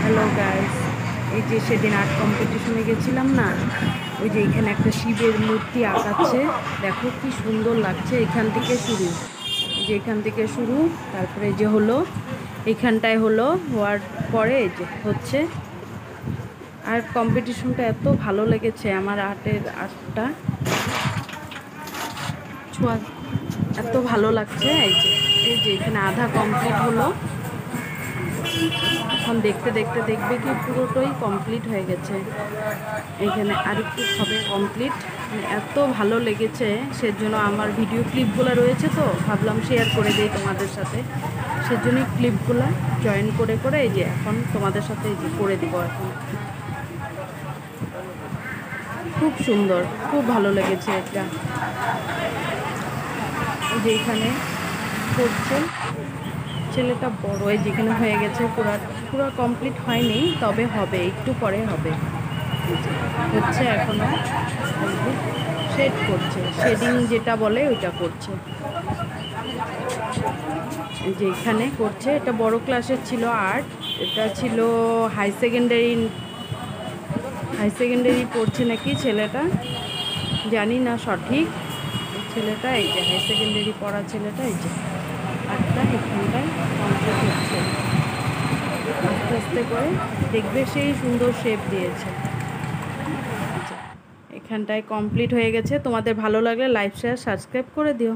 Hello guys, এই যে সেদিন আর্ট কম্পিটিশনে গেছিলাম না, ওই যে এখানে একটা শিবের মূর্তি আঁকাচ্ছে। দেখো কি সুন্দর লাগছে। এখান থেকে শুরু, এই যে এখান থেকে শুরু, তারপরে যে হলো এইখানটায় হলো, হওয়ার পরে এই যে হচ্ছে। আর্ট কম্পিটিশনটা এত ভালো লেগেছে আমার, আর্টটা ছোঁয়া এত ভালো লাগছে। এই যে এখানে আধা কমপ্লিট হলো। এখন দেখতে দেখতে দেখবে কি পুরোটাই কমপ্লিট হয়ে গেছে। এখানে আরেকটু হবে কমপ্লিট। মানে এত ভালো লেগেছে, সেজন্য আমার ভিডিও ক্লিপগুলো রয়েছে, তো ভাবলাম শেয়ার করে দিই তোমাদের সাথে। সেজন্যই ক্লিপগুলো জয়েন করে করে এই যে এখন তোমাদের সাথে এই যে করে দিব এখন। খুব সুন্দর, খুব ভালো লেগেছে এটা। এই যে এখানে করছে ছেলেটা বড়, এই যেখানে হয়ে গেছে, পুরো কমপ্লিট হয়নি, তবে হবে, একটু পরে হবে। হচ্ছে এখনো কমপ্লিট, শেড করছে, শেডিং যেটা বলে ওইটা করছে। এই যে এখানে করছে, এটা বড় ক্লাসের ছিল আর্ট। এটা ছিল হাই সেকেন্ডারি পড়ছে নাকি ছেলেটা, জানি না সঠিক। ছেলেটা এই যে হাই সেকেন্ডারি পড়া ছেলেটা, এই যে আর্টটা এখানটায় কমপ্লিট হচ্ছে। আস্তে আস্তে করে দেখবে সেই সুন্দর শেপ দিয়েছে। এখানটায় কমপ্লিট হয়ে গেছে। তোমাদের ভালো লাগলে লাইক শেয়ার সাবস্ক্রাইব করে দিও।